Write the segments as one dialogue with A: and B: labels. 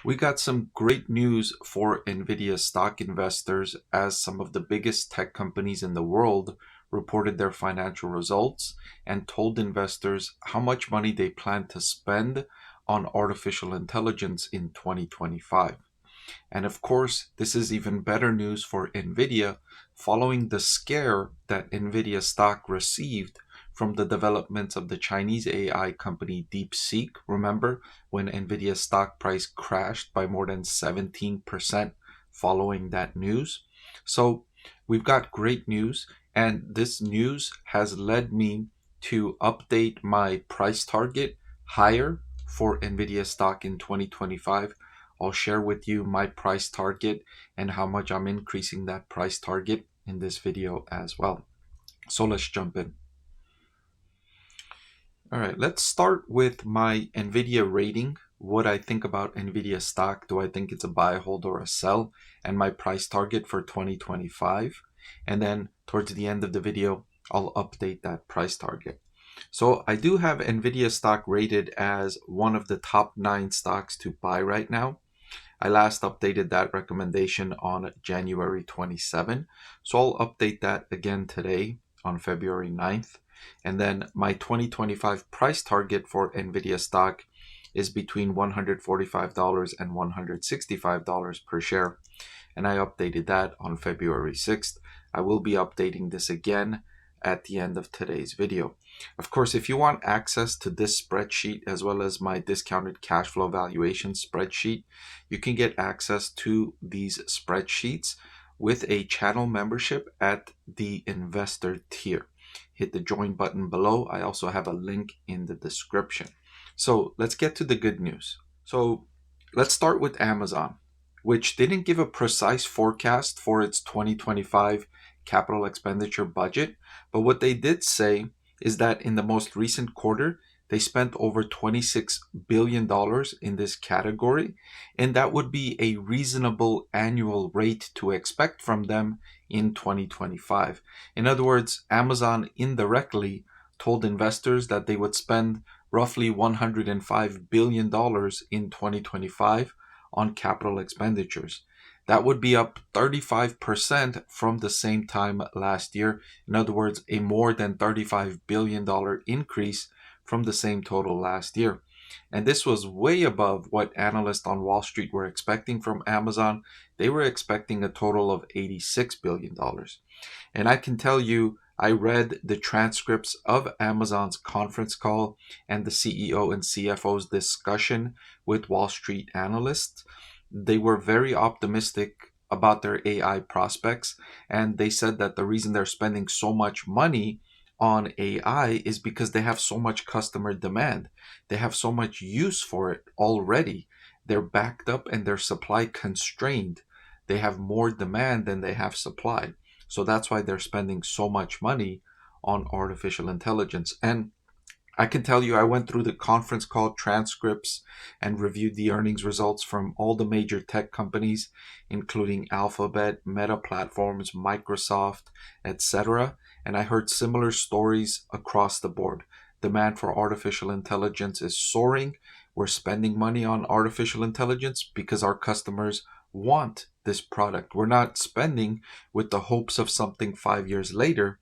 A: We got some great news for Nvidia stock investors as some of the biggest tech companies in the world reported their financial results and told investors how much money they plan to spend on artificial intelligence in 2025. And of course, this is even better news for Nvidia following the scare that Nvidia stock received from the developments of the Chinese AI company DeepSeek. Remember when Nvidia stock price crashed by more than 17% following that news? So we've got great news, and this news has led me to update my price target higher for Nvidia stock in 2025. I'll share with you my price target and how much I'm increasing that price target in this video as well. So let's jump in. All right, let's start with my Nvidia rating. What I think about Nvidia stock. Do I think it's a buy, hold, or a sell? And my price target for 2025. And then towards the end of the video, I'll update that price target. So I do have Nvidia stock rated as one of the top 9 stocks to buy right now. I last updated that recommendation on January 27. So I'll update that again today on February 9th. And then my 2025 price target for Nvidia stock is between $145 and $165 per share. And I updated that on February 6th. I will be updating this again at the end of today's video. Of course, if you want access to this spreadsheet as well as my discounted cash flow valuation spreadsheet, you can get access to these spreadsheets with a channel membership at the investor tier. Hit the join button below. I also have a link in the description. So let's get to the good news. So let's start with Amazon, which didn't give a precise forecast for its 2025 capital expenditure budget, but what they did say is that in the most recent quarter, they spent over $26 billion in this category, and that would be a reasonable annual rate to expect from them in 2025. In other words, Amazon indirectly told investors that they would spend roughly $105 billion in 2025 on capital expenditures. That would be up 35% from the same time last year. In other words, a more than $35 billion increase from the same total last year. And this was way above what analysts on Wall Street were expecting from Amazon. They were expecting a total of $86 billion. And I can tell you, I read the transcripts of Amazon's conference call and the CEO and CFO's discussion with Wall Street analysts. They were very optimistic about their AI prospects, and they said that the reason they're spending so much money on AI is because they have so much customer demand. They have so much use for it already. They're backed up and they're supply constrained. They have more demand than they have supply. So that's why they're spending so much money on artificial intelligence. And I can tell you, I went through the conference call transcripts and reviewed the earnings results from all the major tech companies, including Alphabet, Meta Platforms, Microsoft, etc. And I heard similar stories across the board. Demand for artificial intelligence is soaring. We're spending money on artificial intelligence because our customers want this product. We're not spending with the hopes of something 5 years later.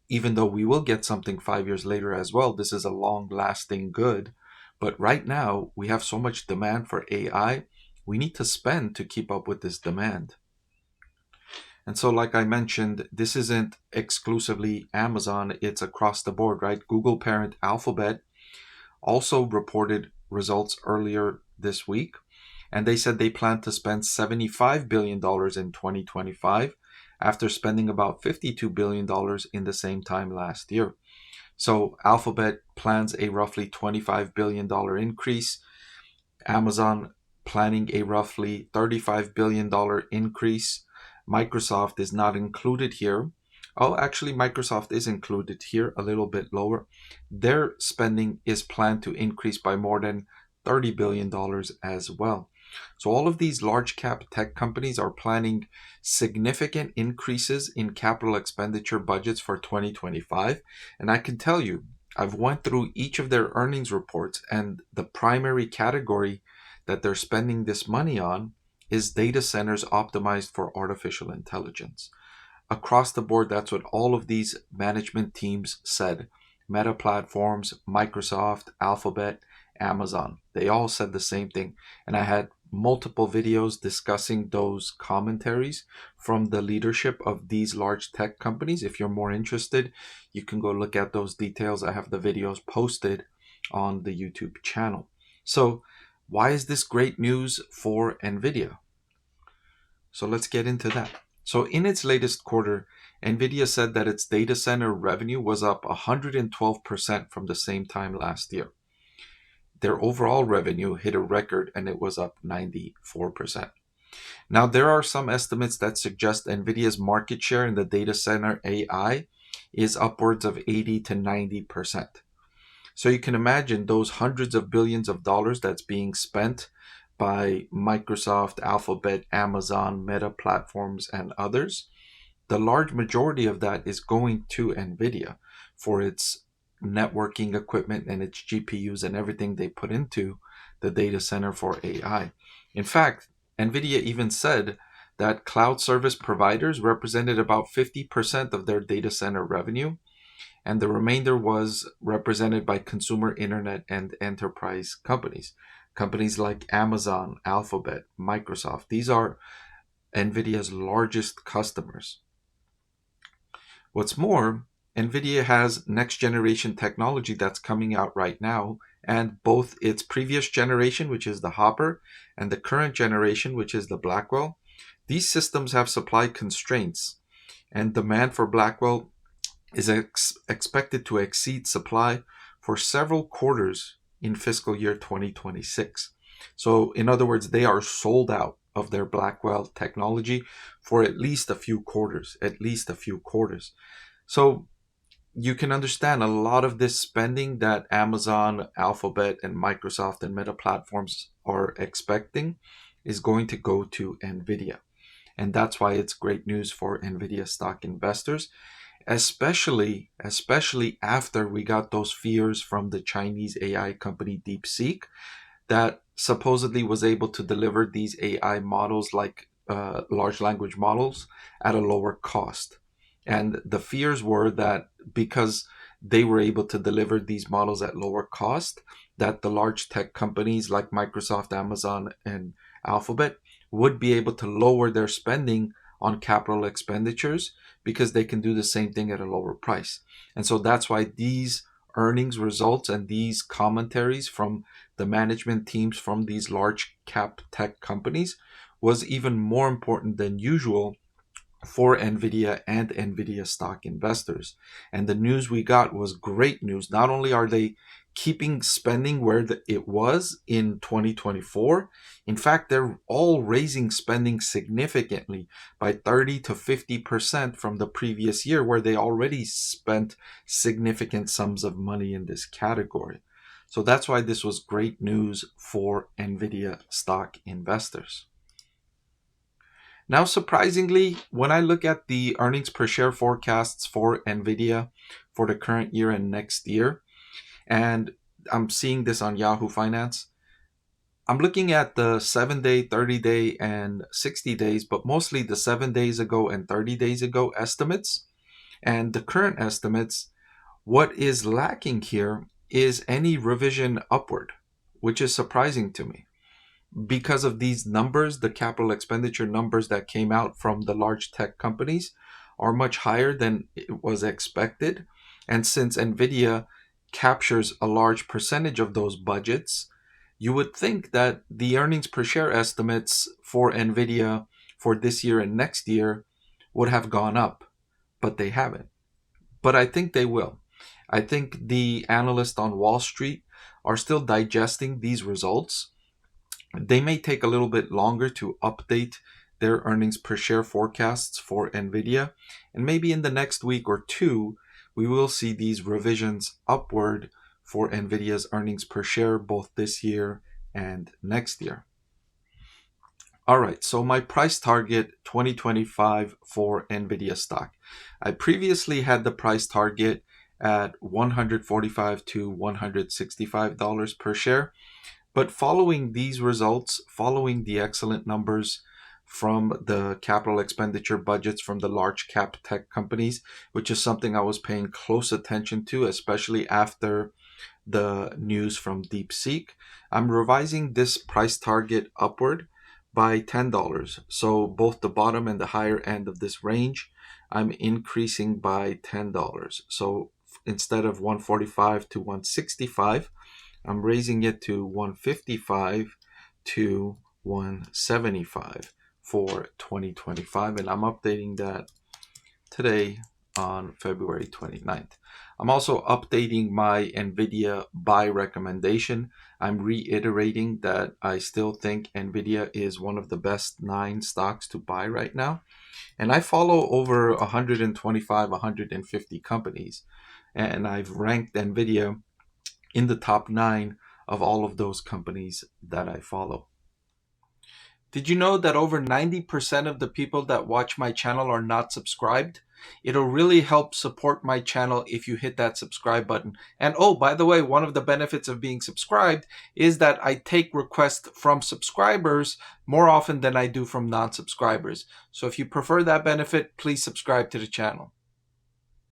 A: Even though we will get something 5 years later as well, this is a long-lasting good. But right now, we have so much demand for AI, we need to spend to keep up with this demand. And so, like I mentioned, this isn't exclusively Amazon, it's across the board, right? Google parent Alphabet also reported results earlier this week, and they said they plan to spend $75 billion in 2025 after spending about $52 billion in the same time last year. So Alphabet plans a roughly $25 billion increase. Amazon planning a roughly $35 billion increase. Microsoft is not included here. Oh, actually, Microsoft is included here, a little bit lower. Their spending is planned to increase by more than $30 billion as well. So all of these large cap tech companies are planning significant increases in capital expenditure budgets for 2025. And I can tell you, I've went through each of their earnings reports, and the primary category that they're spending this money on is data centers optimized for artificial intelligence. Across the board, that's what all of these management teams said. Meta Platforms, Microsoft, Alphabet, Amazon, they all said the same thing. And I had multiple videos discussing those commentaries from the leadership of these large tech companies. If you're more interested, you can go look at those details. I have the videos posted on the YouTube channel. So why is this great news for Nvidia? So let's get into that. So in its latest quarter, Nvidia said that its data center revenue was up 112% from the same time last year. Their overall revenue hit a record and it was up 94%. Now, there are some estimates that suggest Nvidia's market share in the data center AI is upwards of 80 to 90%. So you can imagine those hundreds of billions of dollars that's being spent by Microsoft, Alphabet, Amazon, Meta Platforms, and others. The large majority of that is going to Nvidia for its networking equipment and its GPUs and everything they put into the data center for AI. In fact, Nvidia even said that cloud service providers represented about 50% of their data center revenue, and the remainder was represented by consumer internet and enterprise companies. Companies like Amazon, Alphabet, Microsoft, these are Nvidia's largest customers. What's more, Nvidia has next generation technology that's coming out right now, and both its previous generation, which is the Hopper, and the current generation, which is the Blackwell, these systems have supply constraints, and demand for Blackwell is expected to exceed supply for several quarters in fiscal year 2026. So in other words, they are sold out of their Blackwell technology for at least a few quarters. So you can understand a lot of this spending that Amazon, Alphabet, and Microsoft and Meta Platforms are expecting is going to go to Nvidia. And that's why it's great news for Nvidia stock investors, especially after we got those fears from the Chinese AI company DeepSeek that supposedly was able to deliver these AI models like large language models at a lower cost. And the fears were that because they were able to deliver these models at lower cost, that the large tech companies like Microsoft, Amazon, and Alphabet would be able to lower their spending on capital expenditures because they can do the same thing at a lower price. And so that's why these earnings results and these commentaries from the management teams from these large cap tech companies was even more important than usual for Nvidia and Nvidia stock investors. And the news we got was great news. Not only are they keeping spending where it was in 2024, in fact, they're all raising spending significantly by 30 to 50% from the previous year, where they already spent significant sums of money in this category. So that's why this was great news for Nvidia stock investors. Now, surprisingly, when I look at the earnings per share forecasts for Nvidia for the current year and next year, and I'm seeing this on Yahoo Finance, I'm looking at the 7-day, 30-day, and 60 days, but mostly the 7 days ago and 30 days ago estimates. And the current estimates, what is lacking here is any revision upward, which is surprising to me. Because of these numbers, the capital expenditure numbers that came out from the large tech companies are much higher than it was expected. And since Nvidia captures a large percentage of those budgets, you would think that the earnings per share estimates for Nvidia for this year and next year would have gone up, but they haven't. But I think they will. I think the analysts on Wall Street are still digesting these results. They may take a little bit longer to update their earnings per share forecasts for Nvidia, and maybe in the next week or two, we will see these revisions upward for Nvidia's earnings per share both this year and next year. All right, so my price target 2025 for Nvidia stock. I previously had the price target at $145 to $165 per share. But following these results, following the excellent numbers from the capital expenditure budgets from the large cap tech companies, which is something I was paying close attention to, especially after the news from DeepSeek, I'm revising this price target upward by $10. So both the bottom and the higher end of this range, I'm increasing by $10. So instead of 145 to 165, I'm raising it to 155 to 175 for 2025, and I'm updating that today on February 29th. I'm also updating my Nvidia buy recommendation. I'm reiterating that I still think Nvidia is one of the best 9 stocks to buy right now. And I follow over 125, 150 companies, and I've ranked Nvidia in the top 9 of all of those companies that I follow. Did you know that over 90% of the people that watch my channel are not subscribed? It'll really help support my channel if you hit that subscribe button. And oh, by the way, one of the benefits of being subscribed is that I take requests from subscribers more often than I do from non-subscribers. So if you prefer that benefit, please subscribe to the channel.